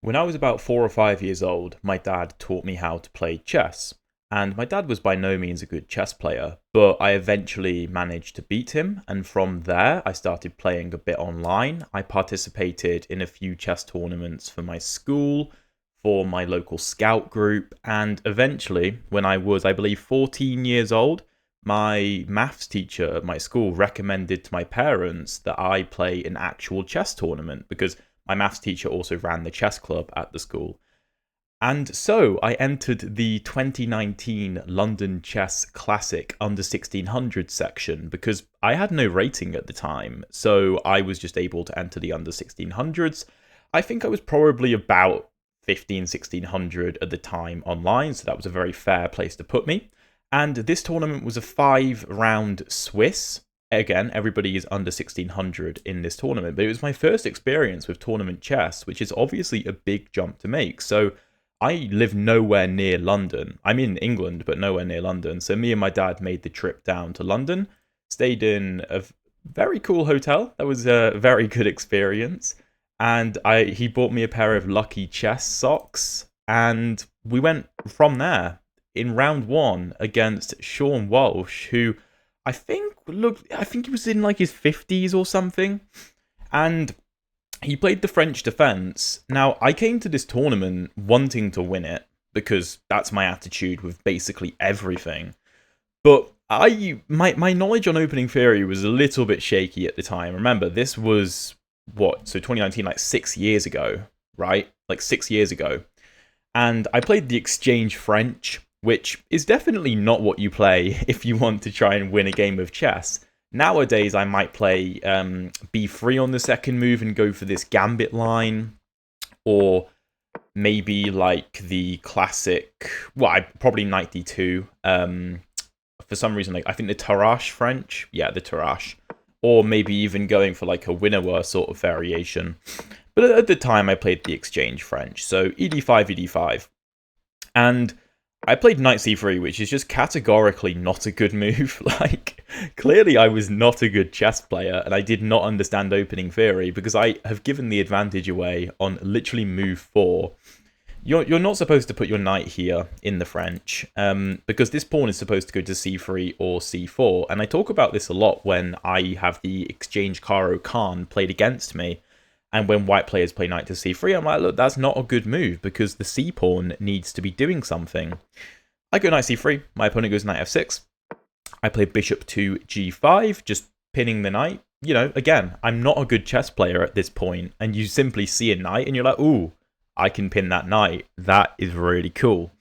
When I was about 4 or 5 years old, my dad taught me how to play chess. And my dad was by no means a good chess player, but I eventually managed to beat him. And from there, I started playing a bit online. I participated in a few chess tournaments for my school, for my local scout group. And eventually, when I was, I believe, 14 years old, my maths teacher at my school recommended to my parents that I play an actual chess tournament because my maths teacher also ran the chess club at the school. And so I entered the 2019 London Chess Classic under 1600 section because I had no rating at the time. So I was just able to enter the under 1600s. I think I was probably about 15, 1600 at the time online. So that was a very fair place to put me. And this tournament was a 5 round Swiss. Again, everybody is under 1600 in this tournament, but it was my first experience with tournament chess, which is obviously a big jump to make. So I live nowhere near London. I'm in England, but nowhere near London. So me and my dad made the trip down to London, stayed in a very cool hotel. That was a very good experience. And he bought me a pair of Lucky Chess socks, and we went from there in round one against Sean Walsh, who I think he was in like his 50s or something. And he played the French defense. Now, I came to this tournament wanting to win it because that's my attitude with basically everything. But my knowledge on opening theory was a little bit shaky at the time. Remember, this was what? So 2019, like 6 years ago, right? Like 6 years ago. And I played the Exchange French, which is definitely not what you play if you want to try and win a game of chess. Nowadays, I might play b3 on the second move and go for this gambit line, or maybe like the classic, well, I probably knight d2. For some reason, like I think the Tarrasch French, yeah, the Tarrasch, or maybe even going for like a winnower sort of variation. But at the time, I played the Exchange French, so ed5, ed5, and I played knight c3, which is just categorically not a good move. Like, clearly I was not a good chess player, and I did not understand opening theory, because I have given the advantage away on literally move 4. You're not supposed to put your knight here in the French, because this pawn is supposed to go to c3 or c4, and I talk about this a lot when I have the exchange Caro Khan played against me. And when white players play knight to c3, I'm like, look, that's not a good move because the c-pawn needs to be doing something. I go knight c3, my opponent goes knight f6. I play bishop to g5, just pinning the knight. You know, again, I'm not a good chess player at this point, and you simply see a knight and you're like, ooh, I can pin that knight. That is really cool.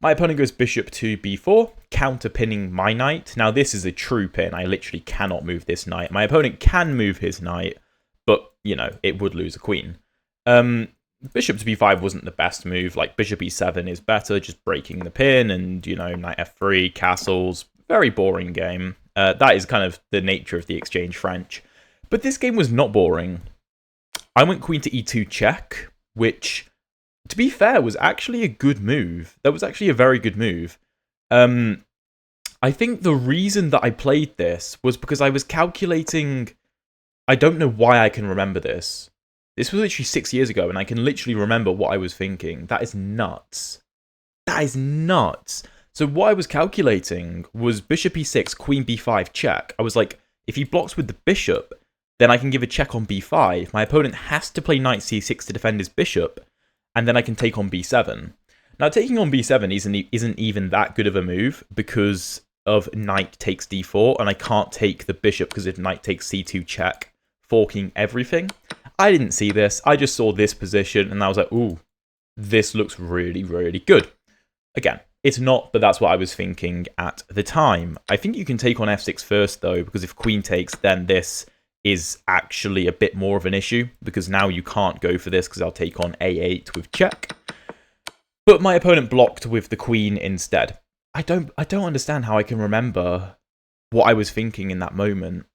My opponent goes bishop to b4, counter pinning my knight. Now, this is a true pin. I literally cannot move this knight. My opponent can move his knight, but, you know, it would lose a queen. Bishop to b5 wasn't the best move. Like, bishop e7 is better, just breaking the pin, and, you know, knight f3, castles. Very boring game. That is kind of the nature of the Exchange French. But this game was not boring. I went queen to e2 check, which, to be fair, was actually a good move. That was actually a very good move. I think the reason that I played this was because I was calculating... I don't know why I can remember this. This was literally 6 years ago, and I can literally remember what I was thinking. That is nuts. That is nuts. So what I was calculating was bishop e6, queen b5 check. I was like, if he blocks with the bishop, then I can give a check on b5. My opponent has to play knight c6 to defend his bishop, and then I can take on b7. Now, taking on b7 isn't even that good of a move because of knight takes d4, and I can't take the bishop because if knight takes c2 check, forking everything. I didn't see this. I just saw this position, and I was like, ooh, this looks really, really good. Again, it's not, but that's what I was thinking at the time. I think you can take on f6 first, though, because if queen takes, then this is actually a bit more of an issue, because now you can't go for this, because I'll take on a8 with check. But my opponent blocked with the queen instead. I don't understand how I can remember what I was thinking in that moment.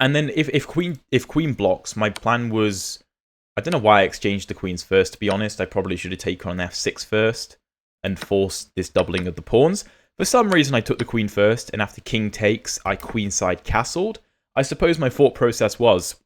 And then if queen blocks, my plan was... I don't know why I exchanged the queens first, to be honest. I probably should have taken on f6 first and forced this doubling of the pawns. For some reason, I took the queen first, and after king takes, I queenside castled. I suppose my thought process was,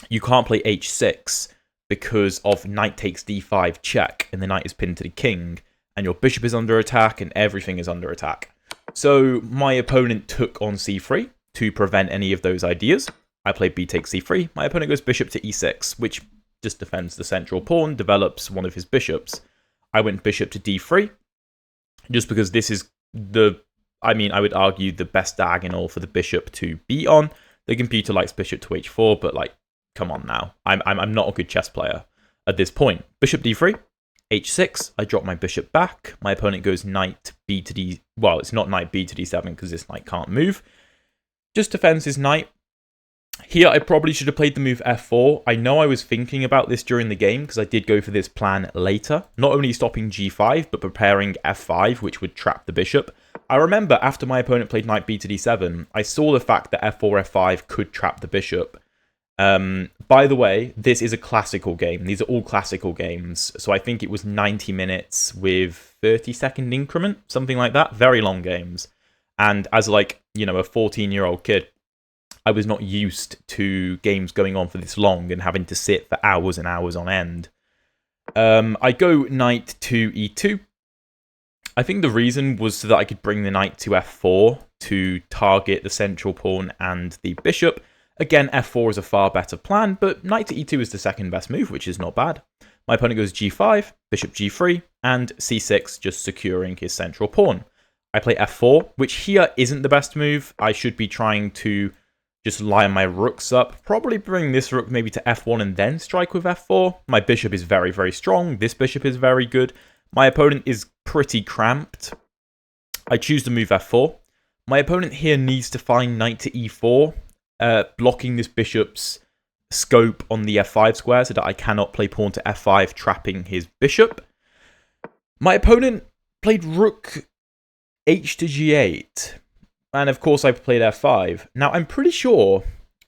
you can't play h6 because of knight takes d5 check, and the knight is pinned to the king, and your bishop is under attack, and everything is under attack. So my opponent took on c3 to prevent any of those ideas. I played b takes c3. My opponent goes bishop to e6, which just defends the central pawn, develops one of his bishops. I went bishop to d3, just because this is I would argue the best diagonal for the bishop to be on. The computer likes bishop to h4, but like, come on now. I'm not a good chess player at this point. Bishop d3, h6. I drop my bishop back. My opponent goes knight b to d. Well, it's not knight b to d7 because this knight can't move. Just defends his knight. Here, I probably should have played the move f4. I know I was thinking about this during the game because I did go for this plan later. Not only stopping g5, but preparing f5, which would trap the bishop. I remember after my opponent played knight b to d7, I saw the fact that f4, f5 could trap the bishop. By the way, this is a classical game. These are all classical games. So I think it was 90 minutes with 30-second increment, something like that. Very long games. And as like, a 14-year-old kid, I was not used to games going on for this long and having to sit for hours and hours on end. I go knight to e2. I think the reason was so that I could bring the knight to f4 to target the central pawn and the bishop. Again, f4 is a far better plan, but knight to e2 is the second best move, which is not bad. My opponent goes g5, bishop g3, and c6, just securing his central pawn. I play f4, which here isn't the best move. I should be trying to just line my rooks up, probably bring this rook maybe to f1 and then strike with f4. My bishop is very, very strong. This bishop is very good. My opponent is pretty cramped. I choose to move f4. My opponent here needs to find knight to e4, blocking this bishop's scope on the f5 square so that I cannot play pawn to f5, trapping his bishop. My opponent played rook h to g8. And of course, I played f5. Now, I'm pretty sure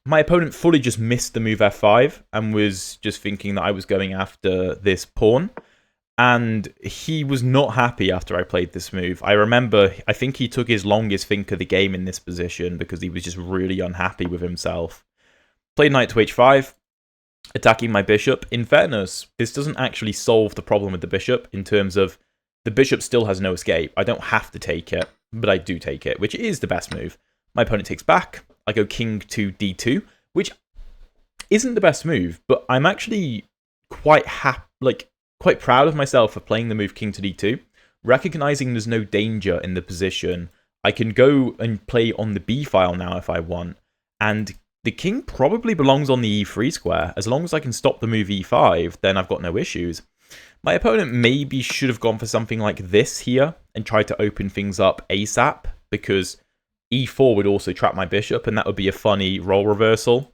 my opponent fully just missed the move f5 and was just thinking that I was going after this pawn. And he was not happy after I played this move. I remember, I think he took his longest think of the game in this position because he was just really unhappy with himself. Played knight to h5, attacking my bishop. In fairness, this doesn't actually solve the problem with the bishop in terms of the bishop still has no escape. I don't have to take it, but I do take it, which is the best move. My opponent takes back. I go king to d2, which isn't the best move, but I'm actually quite quite proud of myself for playing the move king to d2, recognizing there's no danger in the position. I can go and play on the b file now if I want, and the king probably belongs on the e3 square. As long as I can stop the move e5, then I've got no issues. My opponent maybe should have gone for something like this here and tried to open things up ASAP, because e4 would also trap my bishop, and that would be a funny role reversal.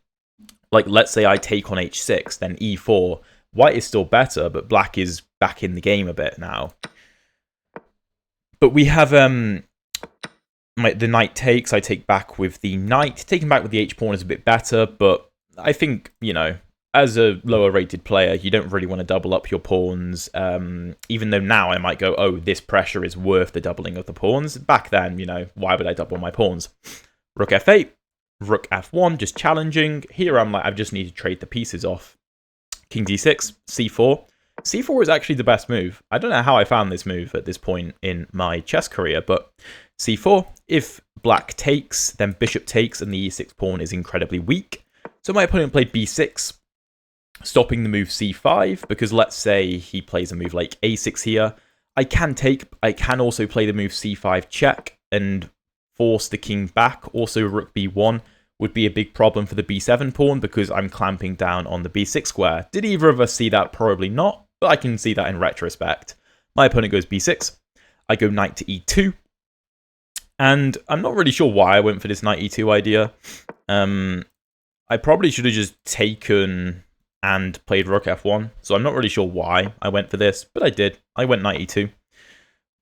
Like, let's say I take on h6, then e4. White is still better, but black is back in the game a bit now. But we have the knight takes. I take back with the knight. Taking back with the h-pawn is a bit better, but I think, as a lower rated player, you don't really want to double up your pawns. Even though now I might go, oh, this pressure is worth the doubling of the pawns. Back then, why would I double my pawns? Rook f8, rook f1, just challenging. Here I'm like, I just need to trade the pieces off. King d6, c4. c4 is actually the best move. I don't know how I found this move at this point in my chess career, but c4, if black takes, then bishop takes, and the e6 pawn is incredibly weak. So my opponent played b6, stopping the move c5, because let's say he plays a move like a6 here. I can take, I can also play the move c5 check and force the king back. Also rook b1 would be a big problem for the b7 pawn because I'm clamping down on the b6 square. Did either of us see that? Probably not, but I can see that in retrospect. My opponent goes b6. I go knight to e2. And I'm not really sure why I went for this knight e2 idea. I probably should have just taken and played rook f1. So I'm not really sure why I went for this, but I did. I went knight e2.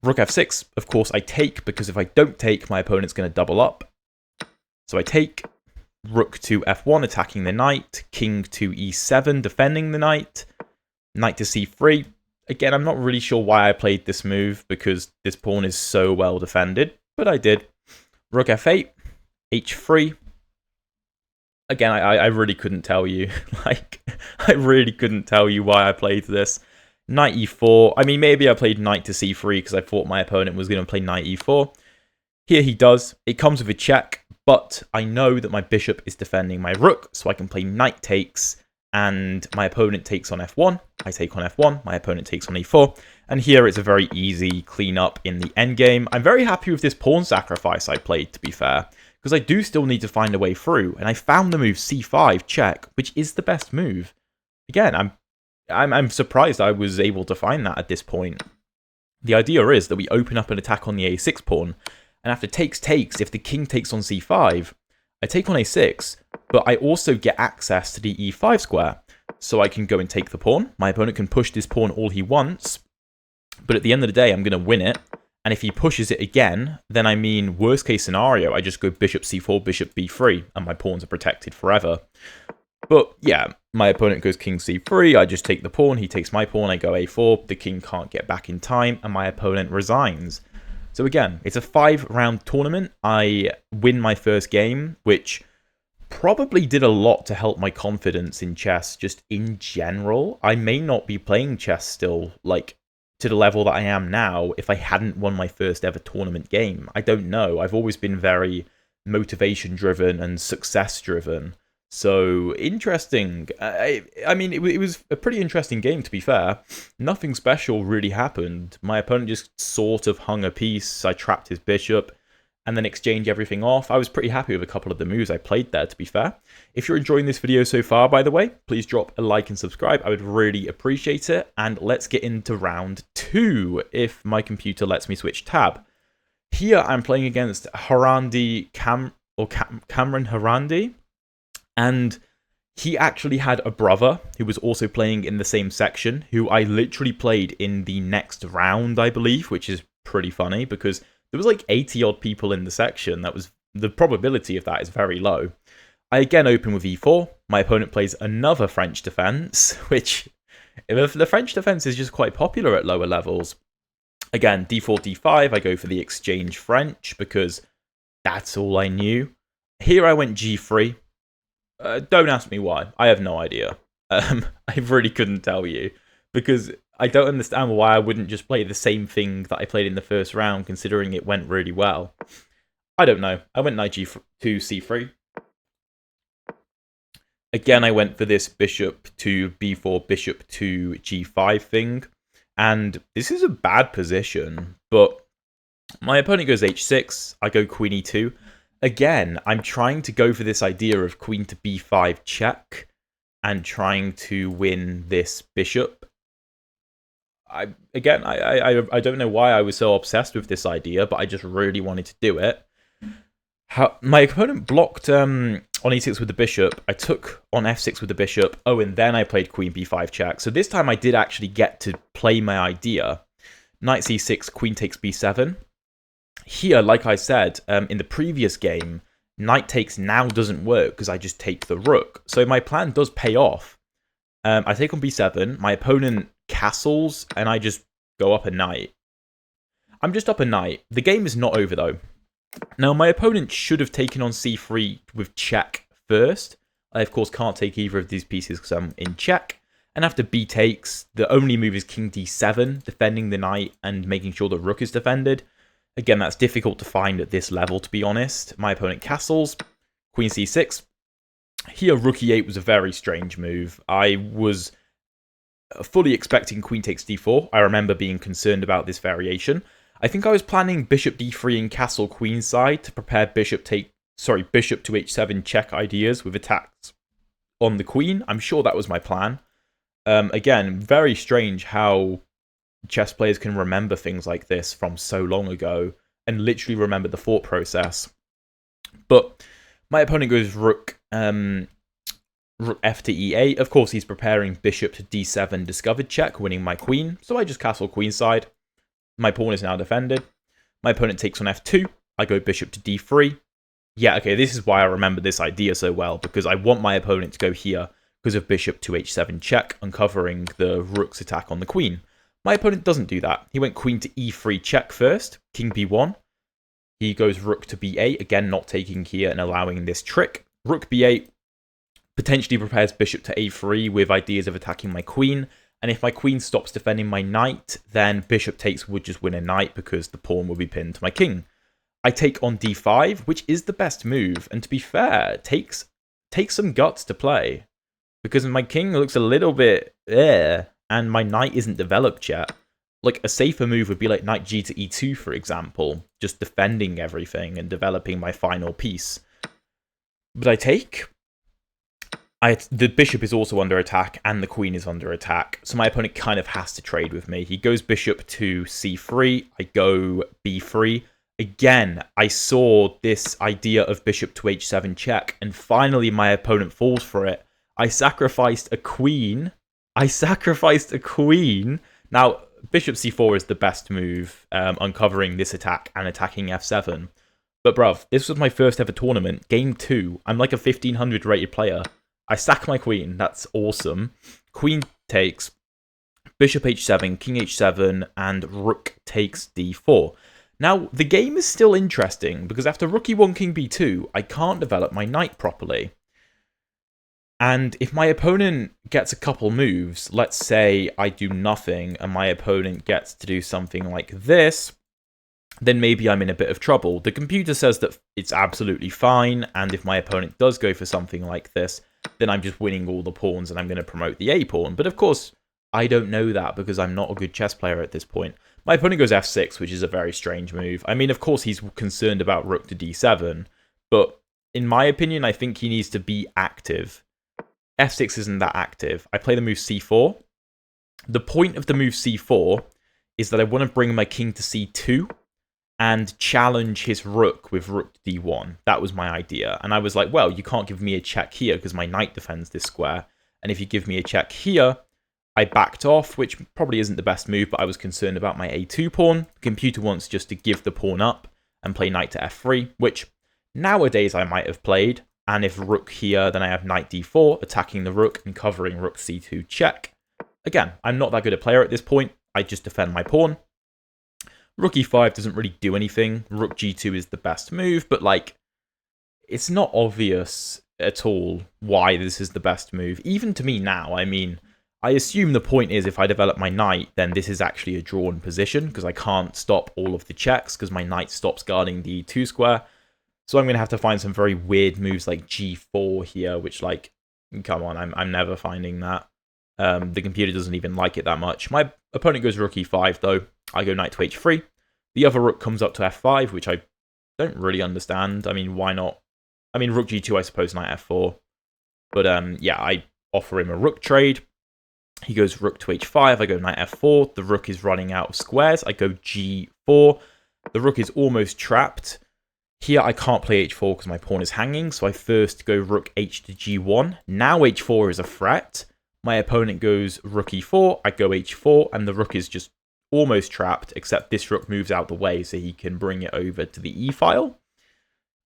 Rook f6, of course I take, because if I don't take, my opponent's going to double up. So I take. Rook to f1, attacking the knight. King to e7, defending the knight. Knight to c3. Again, I'm not really sure why I played this move, because this pawn is so well defended, but I did. Rook f8, h3. Again, I really couldn't tell you. Like, I really couldn't tell you why I played this. Knight e4. I mean, maybe I played knight to c3 because I thought my opponent was going to play knight e4. Here he does. It comes with a check, but I know that my bishop is defending my rook, so I can play knight takes, and my opponent takes on f1. I take on f1. My opponent takes on e4. And here it's a very easy cleanup in the endgame. I'm very happy with this pawn sacrifice I played, to be fair, because I do still need to find a way through, and I found the move c5 check, which is the best move. Again, I'm surprised I was able to find that at this point. The idea is that we open up an attack on the a6 pawn, and after takes, if the king takes on c5, I take on a6, but I also get access to the e5 square, so I can go and take the pawn. My opponent can push this pawn all he wants, but at the end of the day, I'm going to win it. And if he pushes it again, then I mean, worst case scenario, I just go bishop c4, bishop b3, and my pawns are protected forever. But yeah, my opponent goes king c3, I just take the pawn, he takes my pawn, I go a4, the king can't get back in time, and my opponent resigns. So again, it's a 5-round tournament. I win my first game, which probably did a lot to help my confidence in chess, just in general. I may not be playing chess still, like, to the level that I am now if I hadn't won my first ever tournament game. I don't know. I've always been very motivation driven and success driven. So interesting. I mean, it was a pretty interesting game, to be fair. Nothing special really happened. My opponent just sort of hung a piece. I trapped his bishop and then exchange everything off. I was pretty happy with a couple of the moves I played there, to be fair. If you're enjoying this video so far, by the way, please drop a like and subscribe. I would really appreciate it. And let's get into round 2, if my computer lets me switch tab. Here I'm playing against Cameron Harandi, and he actually had a brother who was also playing in the same section, who I literally played in the next round, I believe, which is pretty funny because there was like 80 odd people in the section. The probability of that is very low. I again open with e4. My opponent plays another French defense, which the French defense is just quite popular at lower levels. Again, d4, d5. I go for the exchange French because that's all I knew. Here I went g3. Don't ask me why. I have no idea. I really couldn't tell you because I don't understand why I wouldn't just play the same thing that I played in the first round, considering it went really well. I don't know. I went knight g2, c3. Again, I went for this bishop to b4, bishop to g5 thing. And this is a bad position, but my opponent goes h6. I go queen e2. Again, I'm trying to go for this idea of queen to b5 check and trying to win this bishop. I don't know why I was so obsessed with this idea, but I just really wanted to do it. My opponent blocked on e6 with the bishop. I took on f6 with the bishop. Oh, and then I played queen b5 check. So this time I did actually get to play my idea. Knight c6, queen takes b7. Here, like I said, in the previous game, knight takes now doesn't work because I just take the rook. So my plan does pay off. I take on b7. My opponent castles, and I just go up a knight. I'm just up a knight. The game is not over, though. Now, my opponent should have taken on c3 with check first. I, of course, can't take either of these pieces because I'm in check. And after b takes, the only move is king d7, defending the knight and making sure the rook is defended. Again, that's difficult to find at this level, to be honest. My opponent castles, queen c6. Here, rook e8 was a very strange move. I was fully expecting queen takes d4. I remember being concerned about this variation. I think I was planning bishop d3 and castle queenside to prepare bishop to h7 check ideas with attacks on the queen. I'm sure that was my plan. Again, very strange how chess players can remember things like this from so long ago and literally remember the thought process. But my opponent goes rook f to e8. Of course, he's preparing bishop to d7 discovered check, winning my queen. So I just castle queenside. My pawn is now defended. My opponent takes on f2. I go bishop to d3. Yeah, okay, this is why I remember this idea so well, because I want my opponent to go here because of bishop to h7 check, uncovering the rook's attack on the queen. My opponent doesn't do that. He went queen to e3 check first, king b1. He goes rook to b8, again not taking here and allowing this trick. Rook b8, potentially prepares bishop to a3 with ideas of attacking my queen. And if my queen stops defending my knight, then bishop takes would just win a knight because the pawn will be pinned to my king. I take on d5, which is the best move. And to be fair, takes some guts to play. Because my king looks a little bit and my knight isn't developed yet. Like, a safer move would be like knight g to e2, for example. Just defending everything and developing my final piece. But I take. The bishop is also under attack, and the queen is under attack. So my opponent kind of has to trade with me. He goes bishop to c3. I go b3. Again, I saw this idea of bishop to h7 check, and finally my opponent falls for it. I sacrificed a queen. Now, bishop c4 is the best move, uncovering this attack and attacking f7. But bruv, this was my first ever tournament, game 2. I'm like a 1500 rated player. I sack my queen, that's awesome. Queen takes, bishop h7, king h7, and rook takes d4. Now, the game is still interesting, because after rook e1, king b2, I can't develop my knight properly. And if my opponent gets a couple moves, let's say I do nothing and my opponent gets to do something like this, then maybe I'm in a bit of trouble. The computer says that it's absolutely fine, and if my opponent does go for something like this, then I'm just winning all the pawns and I'm going to promote the a-pawn. But of course, I don't know that because I'm not a good chess player at this point. My opponent goes f6, which is a very strange move. I mean, of course, he's concerned about rook to d7, but in my opinion, I think he needs to be active. f6 isn't that active. I play the move c4. The point of the move c4 is that I want to bring my king to c2 and challenge his rook with rook to d1. That was my idea. And I was like, well, you can't give me a check here because my knight defends this square. And if you give me a check here, I backed off, which probably isn't the best move, but I was concerned about my a2 pawn. The computer wants just to give the pawn up and play knight to f3, which nowadays I might have played. And if rook here, then I have knight d4, attacking the rook and covering rook c2 check. Again, I'm not that good a player at this point. I just defend my pawn. Rook e5 doesn't really do anything. Rook g2 is the best move, but like, it's not obvious at all why this is the best move. Even to me now, I mean, I assume the point is if I develop my knight, then this is actually a drawn position because I can't stop all of the checks because my knight stops guarding the e2 square. So I'm going to have to find some very weird moves like g4 here, which, like, come on, I'm never finding that. The computer doesn't even like it that much. My opponent goes rook e5, though. I go knight to h3. The other rook comes up to f5, which I don't really understand. I mean, why not? I mean, rook g2, I suppose, knight f4. But, yeah, I offer him a rook trade. He goes rook to h5. I go knight f4. The rook is running out of squares. I go g4. The rook is almost trapped. Here, I can't play h4 because my pawn is hanging, so I first go rook h to g1. Now h4 is a threat. My opponent goes rook e4, I go h4, and the rook is just almost trapped, except this rook moves out the way so he can bring it over to the e-file.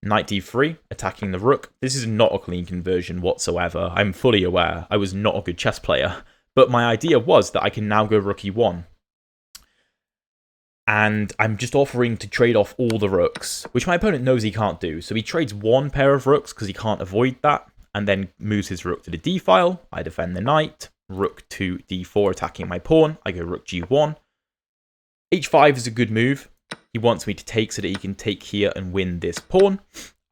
Knight d3, attacking the rook. This is not a clean conversion whatsoever. I'm fully aware. I was not a good chess player. But my idea was that I can now go rook e1. And I'm just offering to trade off all the rooks, which my opponent knows he can't do. So he trades one pair of rooks because he can't avoid that, and then moves his rook to the d-file. I defend the knight. Rook to d4, attacking my pawn. I go rook g1. h5 is a good move. He wants me to take so that he can take here and win this pawn.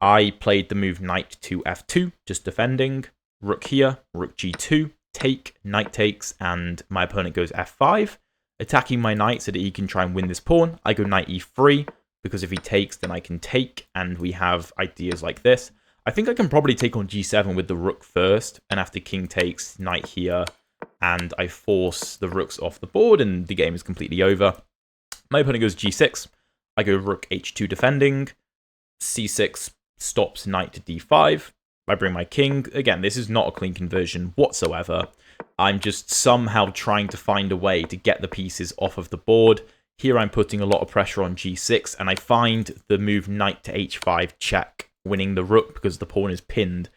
I played the move knight to f2, just defending. Rook here, rook g2, take, knight takes, and my opponent goes f5. Attacking my knight so that he can try and win this pawn. I go knight e3, because if he takes, then I can take, and we have ideas like this. I think I can probably take on g7 with the rook first, and after king takes, knight here, and I force the rooks off the board, and the game is completely over. My opponent goes g6. I go rook h2 defending. c6 stops knight to d5. I bring my king. Again, this is not a clean conversion whatsoever. I'm just somehow trying to find a way to get the pieces off of the board. Here I'm putting a lot of pressure on g6, and I find the move knight to h5 check, winning the rook because the pawn is pinned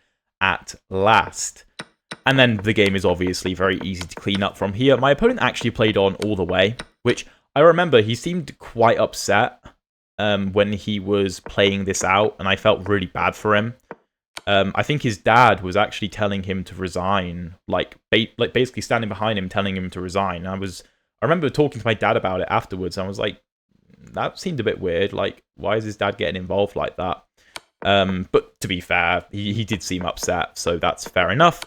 at last. And then the game is obviously very easy to clean up from here. My opponent actually played on all the way, which I remember he seemed quite upset when he was playing this out, and I felt really bad for him. I think his dad was actually telling him to resign, like basically standing behind him, telling him to resign. I remember talking to my dad about it afterwards. And I was like, that seemed a bit weird. Like, why is his dad getting involved like that? But to be fair, he did seem upset, so that's fair enough.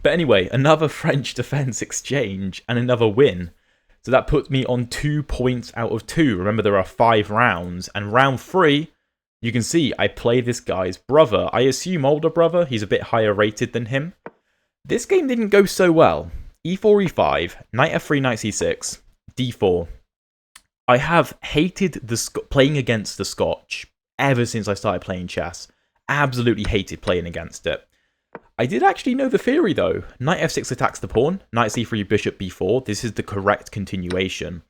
But anyway, another French defense exchange and another win. So that puts me on 2 points out of 2. Remember, there are 5 rounds, and round 3, you can see I play this guy's brother. I assume older brother. He's a bit higher rated than him. This game didn't go so well. E4, E5, knight F3, knight C6, D4. I have hated playing against the Scotch ever since I started playing chess. Absolutely hated playing against it. I did actually know the theory though. Knight F6 attacks the pawn, knight C3, bishop B4. This is the correct continuation.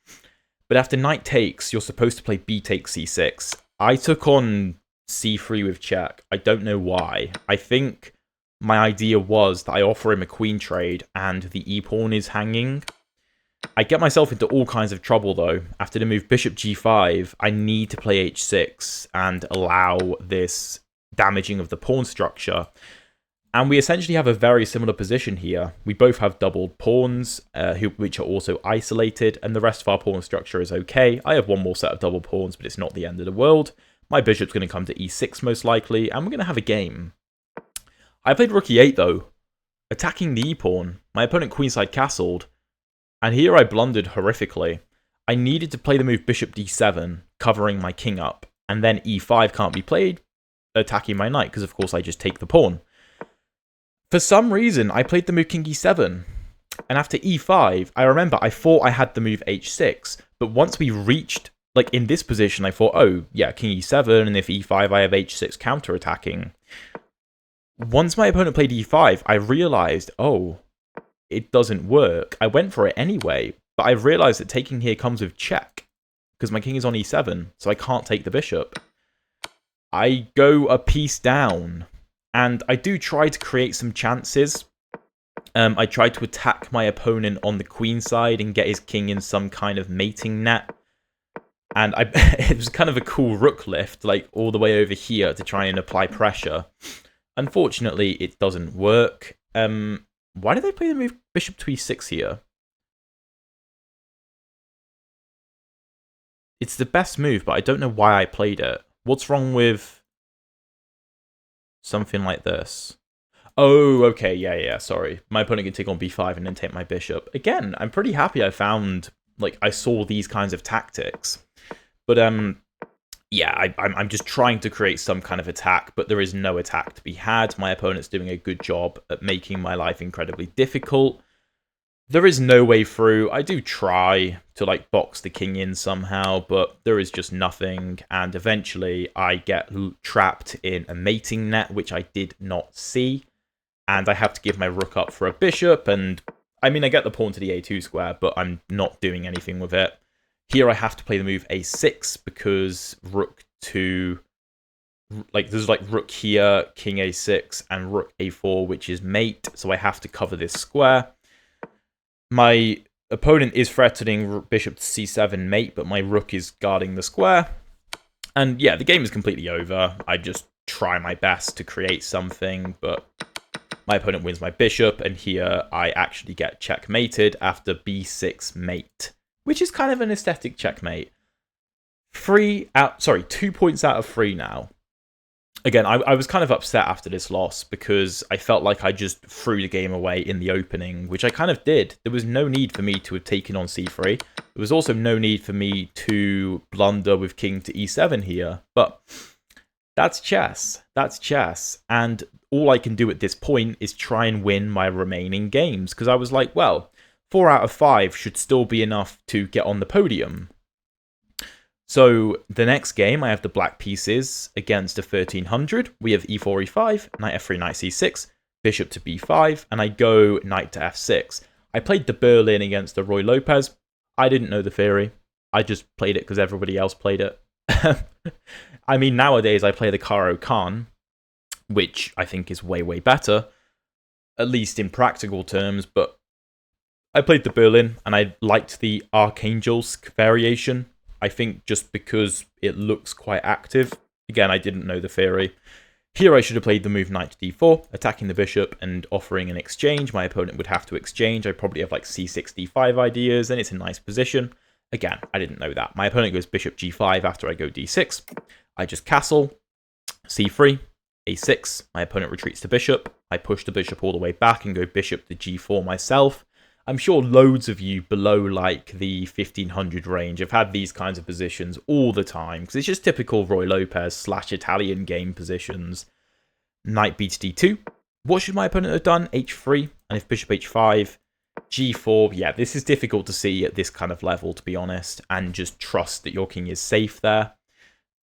But after knight takes, you're supposed to play B takes C6. I took on C3 with check. I don't know why. I think my idea was that I offer him a queen trade and the e-pawn is hanging. I get myself into all kinds of trouble though. After the move bishop G5, I need to play H6 and allow this damaging of the pawn structure. And we essentially have a very similar position here. We both have doubled pawns, which are also isolated, and the rest of our pawn structure is okay. I have one more set of double pawns, but it's not the end of the world. My bishop's going to come to E6 most likely, and we're going to have a game. I played rook E8 though, attacking the e-pawn. My opponent queenside castled, and here I blundered horrifically. I needed to play the move bishop D7, covering my king up, and then E5 can't be played, attacking my knight, because of course I just take the pawn. For some reason, I played the move king e7, and after e5, I remember I thought I had the move h6, but once we reached, like in this position, I thought, oh yeah, king e7, and if e5, I have h6 counterattacking. Once my opponent played e5, I realized, oh, it doesn't work. I went for it anyway, but I realized that taking here comes with check, because my king is on e7, so I can't take the bishop. I go a piece down. And I do try to create some chances. I try to attack my opponent on the queen side and get his king in some kind of mating net. And it was kind of a cool rook lift, like all the way over here to try and apply pressure. Unfortunately, it doesn't work. Why did they play the move bishop to e6 here? It's the best move, but I don't know why I played it. What's wrong with something like this? Oh, okay, yeah, sorry. My opponent can take on b5 and then take my bishop. Again, I'm pretty happy I found, like, I saw these kinds of tactics. But, yeah, I'm just trying to create some kind of attack, but there is no attack to be had. My opponent's doing a good job at making my life incredibly difficult. There is no way through. I do try to, like, box the king in somehow, but there is just nothing. And eventually, I get trapped in a mating net, which I did not see. And I have to give my rook up for a bishop. And, I mean, I get the pawn to the a2 square, but I'm not doing anything with it. Here, I have to play the move a6, because rook to... like, there's, like, rook here, king a6, and rook a4, which is mate. So I have to cover this square. My opponent is threatening bishop to c7 mate, but my rook is guarding the square. And yeah, the game is completely over. I just try my best to create something, but my opponent wins my bishop, and here I actually get checkmated after b6 mate, which is kind of an aesthetic checkmate. 2 points out of 3 now. Again, I was kind of upset after this loss because I felt like I just threw the game away in the opening, which I kind of did. There was no need for me to have taken on c3. There was also no need for me to blunder with king to e7 here. But that's chess. That's chess. And all I can do at this point is try and win my remaining games. Because I was like, well, 4 out of 5 should still be enough to get on the podium. So the next game, I have the black pieces against a 1300. We have e4, e5, knight f3, knight c6, bishop to b5, and I go knight to f6. I played the Berlin against the Ruy Lopez. I didn't know the theory. I just played it because everybody else played it. I mean, nowadays I play the Caro Khan, which I think is way, way better, at least in practical terms, but I played the Berlin, and I liked the Archangelsk variation. I think just because it looks quite active. Again, I didn't know the theory. Here I should have played the move knight to d4, attacking the bishop and offering an exchange. My opponent would have to exchange. I probably have like c6, d5 ideas, and it's a nice position. Again, I didn't know that. My opponent goes bishop g5 after I go d6. I just castle, c3, a6. My opponent retreats to bishop. I push the bishop all the way back and go bishop to g4 myself. I'm sure loads of you below like the 1500 range have had these kinds of positions all the time, because it's just typical Ruy Lopez / Italian game positions. Knight b to d2. What should my opponent have done? h3, and if bishop h5, g4. Yeah, this is difficult to see at this kind of level, to be honest, and just trust that your king is safe there.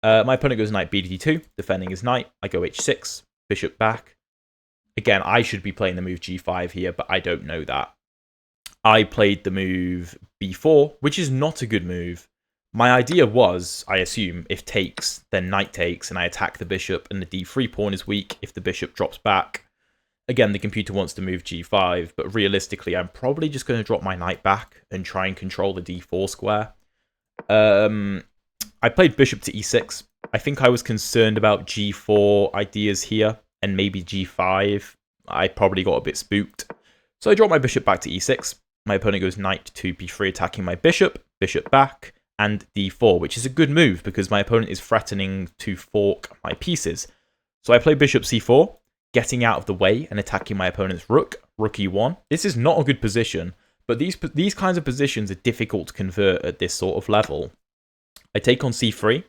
My opponent goes knight b to d2, defending his knight. I go h6, bishop back. Again, I should be playing the move g5 here, but I don't know that. I played the move b4, which is not a good move. My idea was, I assume, if takes, then knight takes, and I attack the bishop, and the d3 pawn is weak if the bishop drops back. Again, the computer wants to move g5, but realistically, I'm probably just going to drop my knight back and try and control the d4 square. I played bishop to e6. I think I was concerned about g4 ideas here, and maybe g5. I probably got a bit spooked. So I dropped my bishop back to e6. My opponent goes knight to b3, attacking my bishop, bishop back, and d4, which is a good move because my opponent is threatening to fork my pieces. So I play bishop c4, getting out of the way and attacking my opponent's rook, rook e1. This is not a good position, but these kinds of positions are difficult to convert at this sort of level. I take on c3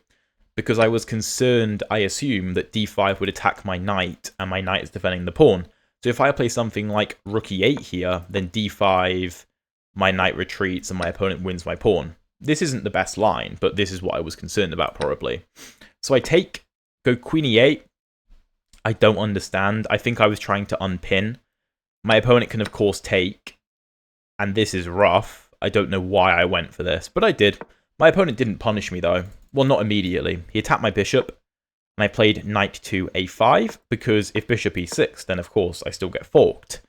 because I was concerned, I assume, that d5 would attack my knight, and my knight is defending the pawn. So if I play something like rook e8 here, then d5, my knight retreats, and my opponent wins my pawn. This isn't the best line, but this is what I was concerned about, probably. So I take, go queen e8. I don't understand. I think I was trying to unpin. My opponent can, of course, take, and this is rough. I don't know why I went for this, but I did. My opponent didn't punish me, though. Well, not immediately. He attacked my bishop, and I played knight to a5, because if bishop e6, then of course I still get forked.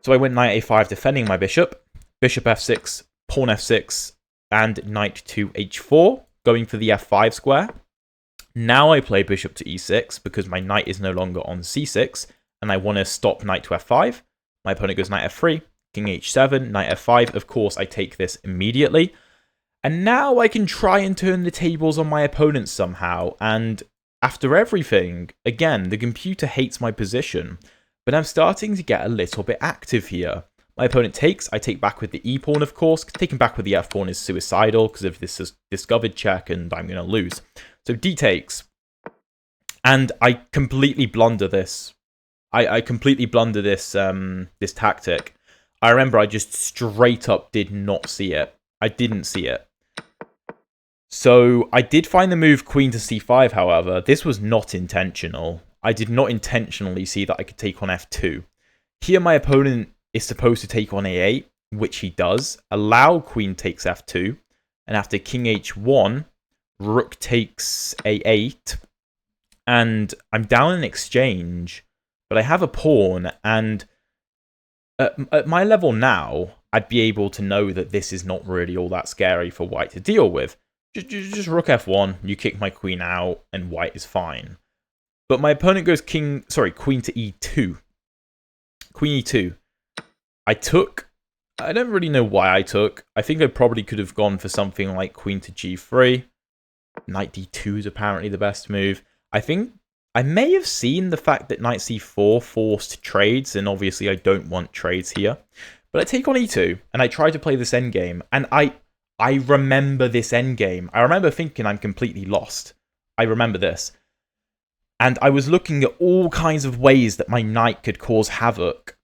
So I went knight a5, defending my bishop, bishop f6, pawn f6, and knight to h4, going for the f5 square. Now I play bishop to e6, because my knight is no longer on c6, and I want to stop knight to f5. My opponent goes knight f3, king h7, knight f5. Of course, I take this immediately. And now I can try and turn the tables on my opponent somehow, and after everything, again, the computer hates my position, but I'm starting to get a little bit active here. My opponent takes, I take back with the e-pawn, of course. Taking back with the f-pawn is suicidal because of this discovered check, and I'm going to lose. So d takes, and I completely blunder this. I completely blunder this, this tactic. I remember I just straight up did not see it. I didn't see it. So I did find the move queen to c5, however. This was not intentional. I did not intentionally see that I could take on f2. Here my opponent is supposed to take on a8, which he does. Allow queen takes f2. And after king h1, rook takes a8. And I'm down in exchange, but I have a pawn. And at my level now, I'd be able to know that this is not really all that scary for white to deal with. Just rook f1, you kick my queen out, and white is fine. But my opponent goes queen to e2. Queen e2. I took. I don't really know why I took. I think I probably could have gone for something like queen to g3. Knight d2 is apparently the best move. I think I may have seen the fact that knight c4 forced trades, and obviously I don't want trades here. But I take on e2, and I try to play this endgame, and I remember this endgame. I remember thinking I'm completely lost. I remember this. And I was looking at all kinds of ways that my knight could cause havoc,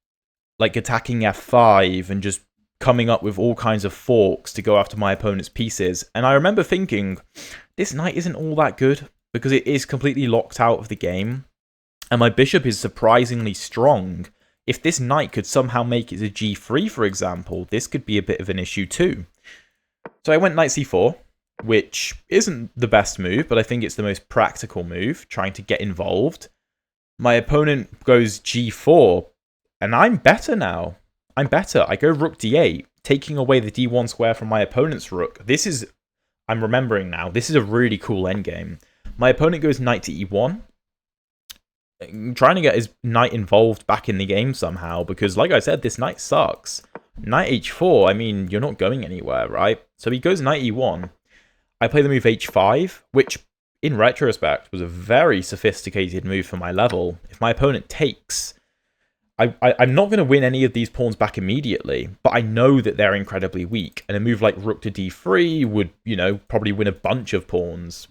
like attacking f5 and just coming up with all kinds of forks to go after my opponent's pieces. And I remember thinking, this knight isn't all that good, because it is completely locked out of the game. And my bishop is surprisingly strong. If this knight could somehow make it to g3, for example, this could be a bit of an issue too. So I went knight c4, which isn't the best move, but I think it's the most practical move, trying to get involved. My opponent goes g4, and I'm better now. I'm better. I go rook d8, taking away the d1 square from my opponent's rook. This is, I'm remembering now, this is a really cool endgame. My opponent goes knight to e1. trying to get his knight involved back in the game somehow, because like I said, this knight sucks. Knight h4, I mean, you're not going anywhere, right? So he goes knight e1. I play the move h5, which in retrospect was a very sophisticated move for my level. If my opponent takes, I'm not going to win any of these pawns back immediately, but I know that they're incredibly weak, and a move like rook to d3 would, you know, probably win a bunch of pawns.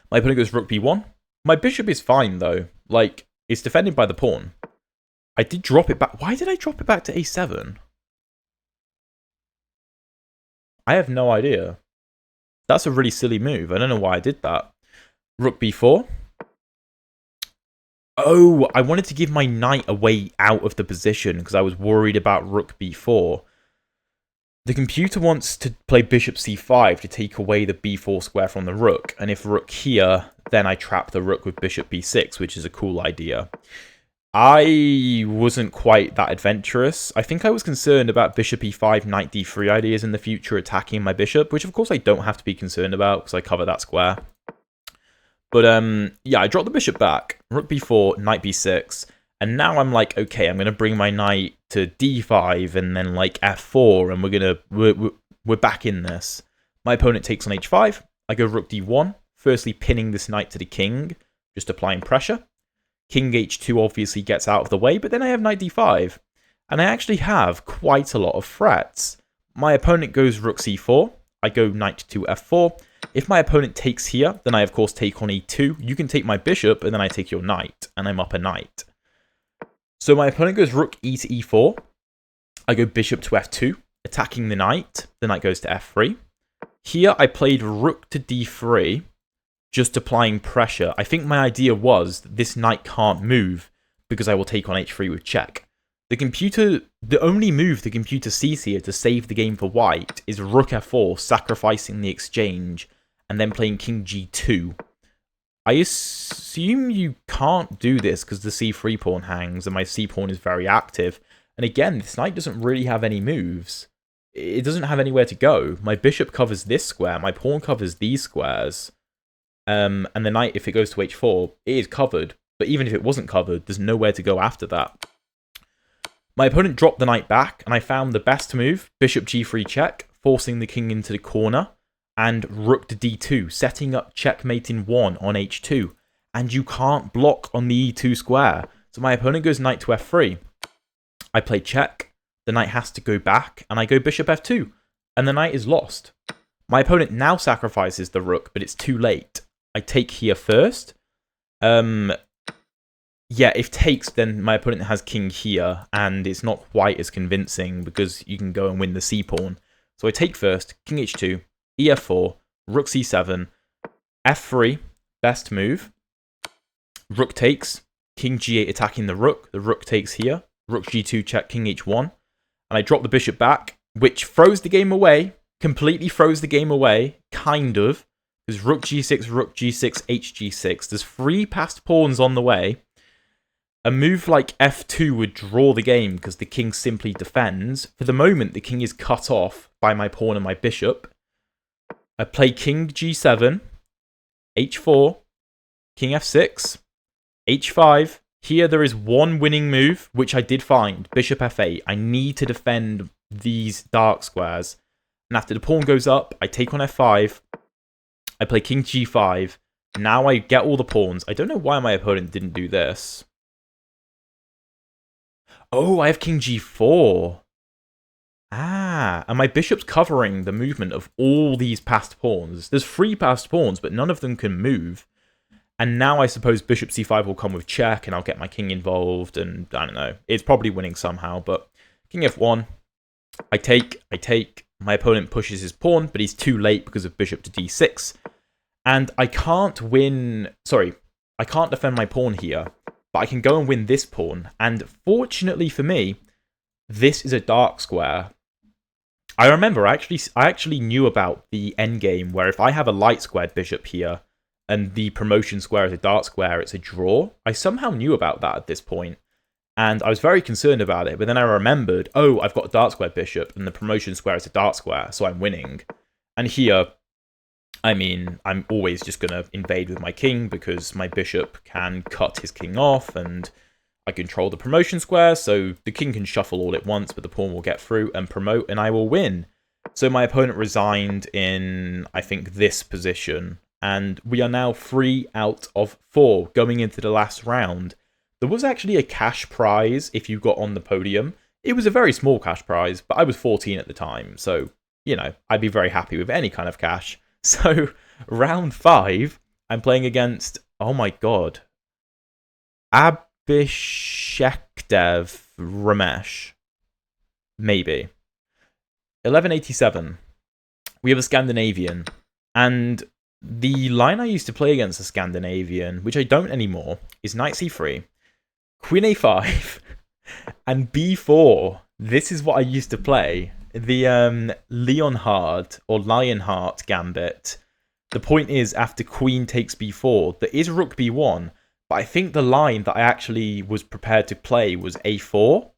My opponent goes rook b1. My bishop is fine, though. Like, it's defended by the pawn. I did drop it back. Why did I drop it back to a7? I have no idea. That's a really silly move. I don't know why I did that. Rook b4. Oh, I wanted to give my knight a way out of the position because I was worried about rook b4. The computer wants to play bishop c5 to take away the b4 square from the rook. And if rook here, then I trap the rook with bishop b6, which is a cool idea. I wasn't quite that adventurous. I think I was concerned about bishop e5, knight d3 ideas in the future attacking my bishop, which of course I don't have to be concerned about because I cover that square. But yeah, I dropped the bishop back, rook b4, knight b6, and now I'm like, okay, I'm gonna bring my knight to d5 and then like f4, and we're back in this. My opponent takes on h5. I go rook d1, firstly pinning this knight to the king, just applying pressure. King h2 obviously gets out of the way, but then I have knight d5, and I actually have quite a lot of threats. My opponent goes rook c4. I go knight to f4. If my opponent takes here, then I of course take on e2. You can take my bishop, and then I take your knight, and I'm up a knight. So my opponent goes rook e to e4. I go bishop to f2, attacking the knight. The knight goes to f3. Here I played rook to d3, just applying pressure. I think my idea was that this knight can't move because I will take on h3 with check. The only move the computer sees here to save the game for white is rook f4, sacrificing the exchange, and then playing king g2. I assume you can't do this because the c3 pawn hangs, and my c pawn is very active. And again, this knight doesn't really have any moves. It doesn't have anywhere to go. My bishop covers this square, my pawn covers these squares. And the knight, if it goes to h4, it is covered. But even if it wasn't covered, there's nowhere to go after that. My opponent dropped the knight back, and I found the best move, bishop g3 check, forcing the king into the corner, and rook to d2, setting up checkmate in 1 on h2. And you can't block on the e2 square. So my opponent goes knight to f3. I play check, the knight has to go back, and I go bishop f2, and the knight is lost. My opponent now sacrifices the rook, but it's too late. I take here first. Yeah, if takes, then my opponent has king here, and it's not quite as convincing because you can go and win the c-pawn. So I take first, king h2, ef4, rook c7, f3, best move. Rook takes, king g8 attacking the rook takes here, rook g2 check, king h1, and I drop the bishop back, which throws the game away, completely throws the game away, kind of, because rook g6, hg6. There's 3 passed pawns on the way. A move like f2 would draw the game because the king simply defends. For the moment, the king is cut off by my pawn and my bishop. I play king g7, h4, king f6, h5. Here there is one winning move, which I did find, bishop f8. I need to defend these dark squares. And after the pawn goes up, I take on f5. I play king g5. Now I get all the pawns. I don't know why my opponent didn't do this. Oh, I have king g4. Ah, and my bishop's covering the movement of all these passed pawns. There's 3 passed pawns, but none of them can move. And now I suppose bishop c5 will come with check, and I'll get my king involved, and I don't know. It's probably winning somehow, but king f1. I take. My opponent pushes his pawn, but he's too late because of bishop to d6. And I can't win... Sorry, I can't defend my pawn here. But I can go and win this pawn, and fortunately for me, this is a dark square. I remember, I actually knew about the endgame, where if I have a light squared bishop here, and the promotion square is a dark square, it's a draw. I somehow knew about that at this point, and I was very concerned about it, but then I remembered, oh, I've got a dark squared bishop, and the promotion square is a dark square, so I'm winning. And here, I mean, I'm always just going to invade with my king because my bishop can cut his king off and I control the promotion square, so the king can shuffle all at once, but the pawn will get through and promote, and I will win. So my opponent resigned in, I think, this position, and we are now 3 out of 4 going into the last round. There was actually a cash prize if you got on the podium. It was a very small cash prize, but I was 14 at the time, so, you know, I'd be very happy with any kind of cash. So, round 5, I'm playing against, oh my god, Abhishekdev Ramesh. Maybe. 1187. We have a Scandinavian. And the line I used to play against a Scandinavian, which I don't anymore, is knight c3, queen a5, and b4. This is what I used to play. The Leonhard or Lionheart gambit. The point is, after queen takes b4, there is rook b1, but I think the line that I actually was prepared to play was a4.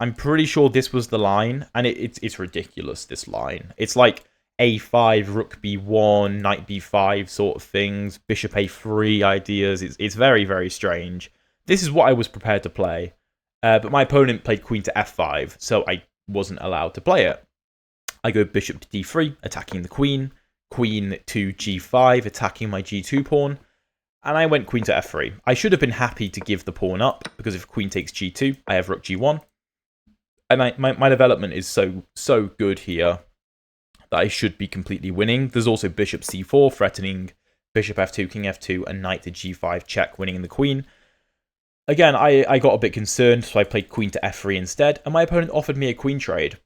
I'm pretty sure this was the line, and it's ridiculous, this line. It's like a5, rook b1, knight b5 sort of things, bishop a3 ideas. It's very, very strange. This is what I was prepared to play, but my opponent played queen to f5, so I wasn't allowed to play it. I go bishop to d3, attacking the queen, queen to g5, attacking my g2 pawn, and I went queen to f3. I should have been happy to give the pawn up, because if queen takes g2, I have rook g1, and my development is so good here that I should be completely winning. There's also bishop c4, threatening bishop f2, king f2, and knight to g5 check, winning the queen. Again, I got a bit concerned, so I played queen to f3 instead, and my opponent offered me a queen trade.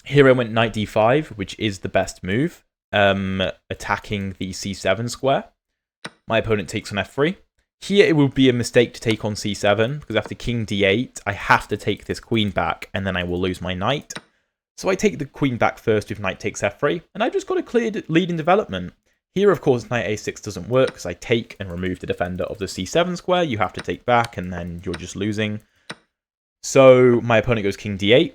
Here I went knight d5, which is the best move, attacking the c7 square. My opponent takes on f3. Here it would be a mistake to take on c7, because after king d8, I have to take this queen back, and then I will lose my knight. So I take the queen back first if knight takes f3, and I've just got a clear lead in development. Here, of course, knight a6 doesn't work, because I take and remove the defender of the c7 square. You have to take back, and then you're just losing. So my opponent goes king d8.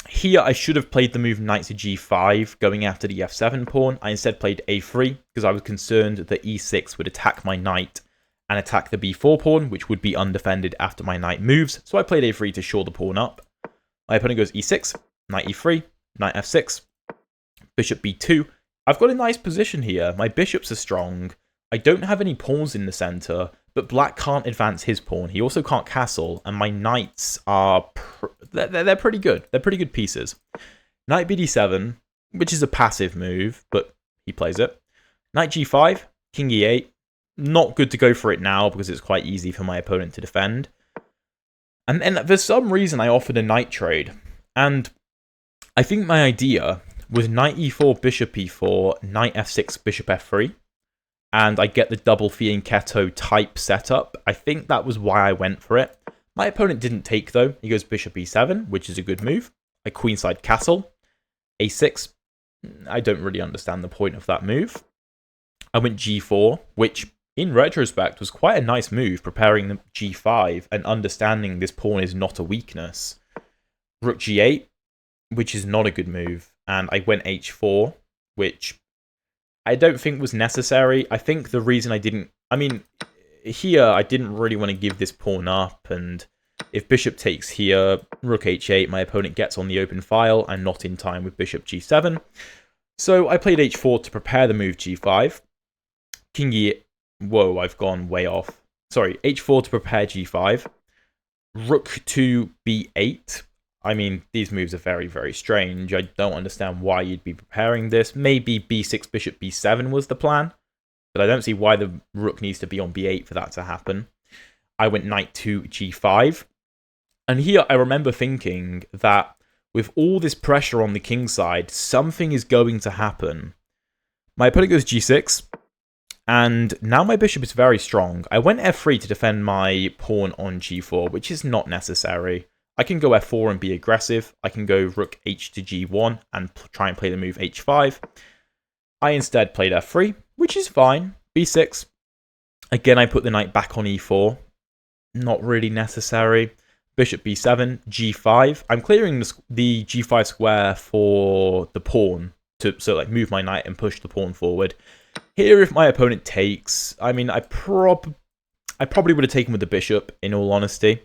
Here, I should have played the move knight to g5, going after the f7 pawn. I instead played a3, because I was concerned that e6 would attack my knight and attack the b4 pawn, which would be undefended after my knight moves. So I played a3 to shore the pawn up. My opponent goes e6, knight e3, knight f6, bishop b2. I've got a nice position here. My bishops are strong. I don't have any pawns in the center, but black can't advance his pawn. He also can't castle, and my knights are... They're pretty good. They're pretty good pieces. Knight bd7, which is a passive move, but he plays it. Knight g5, king e8. Not good to go for it now, because it's quite easy for my opponent to defend. And then, for some reason, I offered a knight trade. And I think my idea was knight e4, bishop e4, knight f6, bishop f3. And I get the double fianchetto type setup. I think that was why I went for it. My opponent didn't take, though. He goes bishop e7, which is a good move. A queenside castle. a6. I don't really understand the point of that move. I went g4, which, in retrospect, was quite a nice move, preparing the g5 and understanding this pawn is not a weakness. Rook g8, which is not a good move. And I went h4, which I don't think was necessary. I think the reason I didn't... I mean, here I didn't really want to give this pawn up, and if bishop takes here, rook h8, my opponent gets on the open file and not in time with bishop g7. So I played h4 to prepare the move g5. King e... Whoa, I've gone way off. Sorry, h4 to prepare g5. Rook to b8. I mean, these moves are very, very strange. I don't understand why you'd be preparing this. Maybe b6, bishop b7 was the plan, but I don't see why the rook needs to be on b8 for that to happen. I went knight to g5. And here I remember thinking that with all this pressure on the king side, something is going to happen. My opponent goes g6, and now my bishop is very strong. I went f3 to defend my pawn on g4, which is not necessary. I can go f4 and be aggressive. I can go rook h to g1 and try and play the move h5. I instead played f3, which is fine. b6. Again, I put the knight back on e4. Not really necessary. Bishop b7, g5. I'm clearing the g5 square for the pawn to like move my knight and push the pawn forward. Here, if my opponent takes, I mean, I probably would have taken with the bishop, in all honesty.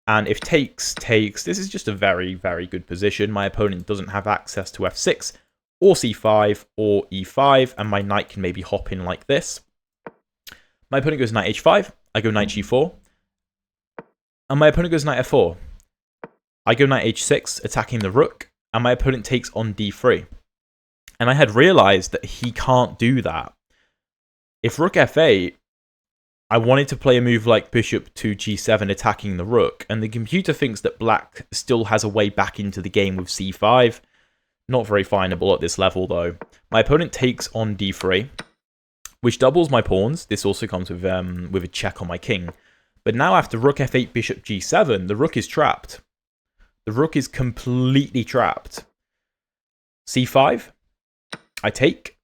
And if takes, this is just a very, very good position. My opponent doesn't have access to f6 or c5 or e5, and my knight can maybe hop in like this. My opponent goes knight h5, I go knight g4, and my opponent goes knight f4. I go knight h6, attacking the rook, and my opponent takes on d3. And I had realized that he can't do that. If rook f8, I wanted to play a move like bishop to g7 attacking the rook, and the computer thinks that black still has a way back into the game with c5. Not very findable at this level, though. My opponent takes on d3, which doubles my pawns. This also comes with a check on my king. But now after rook f8, bishop g7, the rook is trapped. The rook is completely trapped. c5, I take,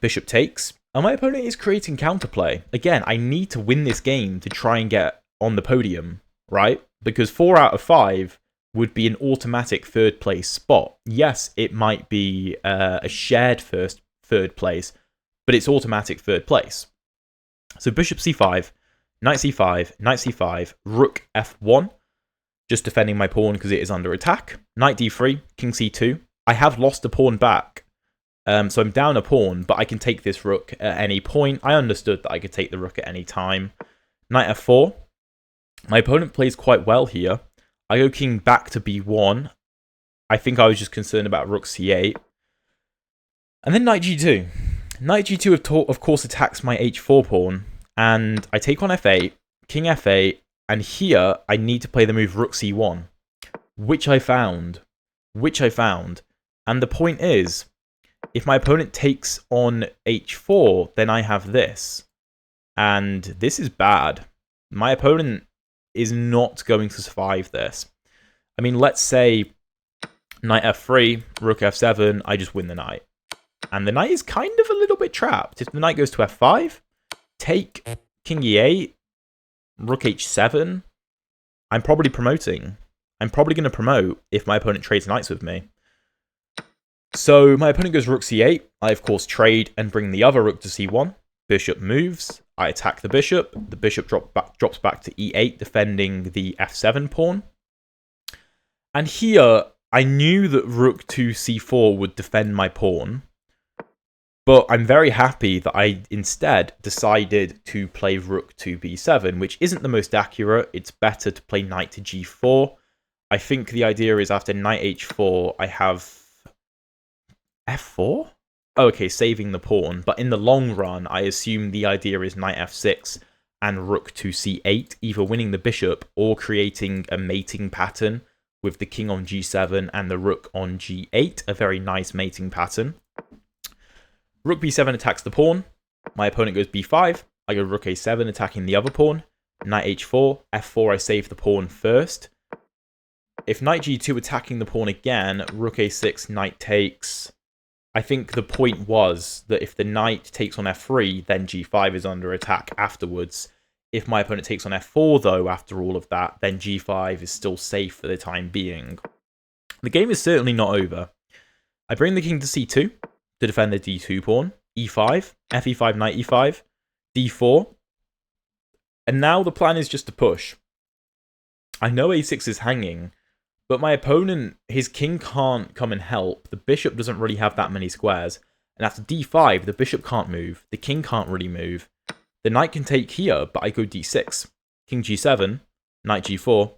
bishop takes, and my opponent is creating counterplay. Again, I need to win this game to try and get on the podium, right? Because 4 out of 5 would be an automatic third place spot. Yes, it might be a shared third place, but it's automatic third place. So bishop c5, knight c5, knight c5, rook f1, just defending my pawn because it is under attack. Knight d3, king c2. I have lost a pawn back. So I'm down a pawn, but I can take this rook at any point. I understood that I could take the rook at any time. Knight f4. My opponent plays quite well here. I go king back to b1. I think I was just concerned about rook c8. And then knight g2. Knight g2, of course, attacks my h4 pawn. And I take on f8, king f8, and here I need to play the move rook c1, which I found. And the point is, if my opponent takes on h4, then I have this. And this is bad. My opponent is not going to survive this. I mean, let's say knight f3, rook f7, I just win the knight. And the knight is kind of a little bit trapped. If the knight goes to f5, take, king e8, rook h7, I'm probably promoting. I'm probably going to promote if my opponent trades knights with me. So my opponent goes rook c8. I, of course, trade and bring the other rook to c1. Bishop moves. I attack the bishop. The bishop drops back to e8, defending the f7 pawn. And here, I knew that rook to c4 would defend my pawn. But I'm very happy that I instead decided to play rook to b7, which isn't the most accurate. It's better to play knight to g4. I think the idea is after knight h4, I have f4? Oh, okay, saving the pawn. But in the long run, I assume the idea is knight f6 and rook to c8, either winning the bishop or creating a mating pattern with the king on g7 and the rook on g8, a very nice mating pattern. Rook b7 attacks the pawn. My opponent goes b5. I go rook a7, attacking the other pawn. Knight h4. f4, I save the pawn first. If knight g2 attacking the pawn again, rook a6, knight takes. I think the point was that if the knight takes on f3, then g5 is under attack afterwards. If my opponent takes on f4, though, after all of that, then g5 is still safe for the time being. The game is certainly not over. I bring the king to c2 to defend the d2 pawn, e5, fe5, knight e5, d4. And now the plan is just to push. I know a6 is hanging, but my opponent, his king can't come and help. The bishop doesn't really have that many squares. And after d5, the bishop can't move. The king can't really move. The knight can take here, but I go d6. King g7, knight g4,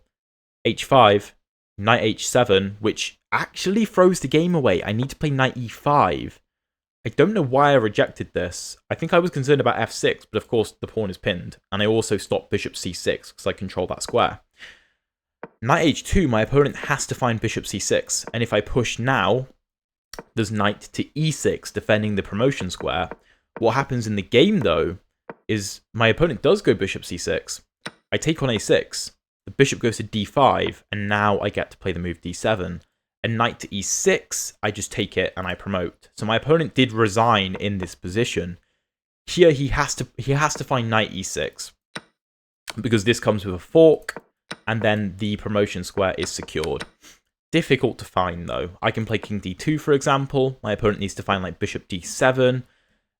h5, knight h7, which actually throws the game away. I need to play knight e5. I don't know why I rejected this. I think I was concerned about f6, but of course the pawn is pinned. And I also stopped bishop c6 because I control that square. Knight h2, my opponent has to find bishop c6. And if I push now, there's knight to e6, defending the promotion square. What happens in the game, though, is my opponent does go bishop c6. I take on a6. The bishop goes to d5, and now I get to play the move d7. And knight to e6, I just take it and I promote. So my opponent did resign in this position. Here he has to find knight e6, because this comes with a fork, and then the promotion square is secured. Difficult to find though. I can play king d2 for example. My opponent needs to find like bishop d7.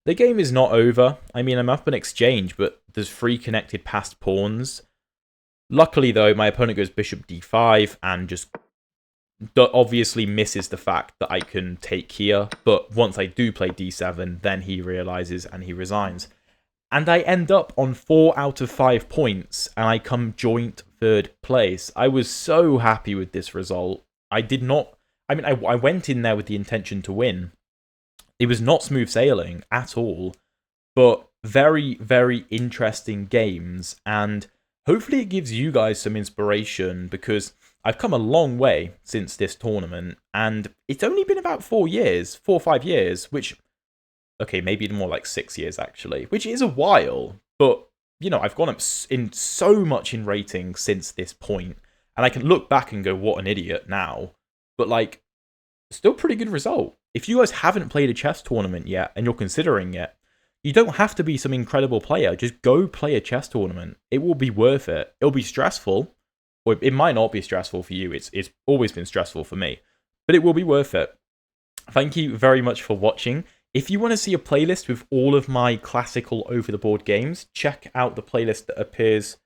The game is not over. I mean, I'm up an exchange, but there's 3 connected passed pawns. Luckily though, my opponent goes bishop d5 and just obviously misses the fact that I can take here. But once I do play d7, then he realizes and he resigns. And I end up on 4 out of 5 points, and I come joint 3rd place. I was so happy with this result. I did not... I mean, I went in there with the intention to win. It was not smooth sailing at all, but very, very interesting games, and hopefully it gives you guys some inspiration, because I've come a long way since this tournament, and it's only been about 4 or 5 years, which... Okay, maybe more like 6 years, actually, which is a while, but, you know, I've gone up in so much in rating since this point, and I can look back and go, what an idiot now, but, like, still pretty good result. If you guys haven't played a chess tournament yet, and you're considering it, you don't have to be some incredible player, just go play a chess tournament. It will be worth it. It'll be stressful, or it might not be stressful for you, it's always been stressful for me, but it will be worth it. Thank you very much for watching. If you want to see a playlist with all of my classical over-the-board games, check out the playlist that appears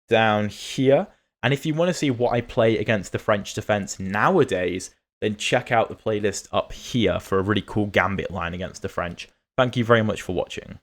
down here. And if you want to see what I play against the French defense nowadays, then check out the playlist up here for a really cool gambit line against the French. Thank you very much for watching.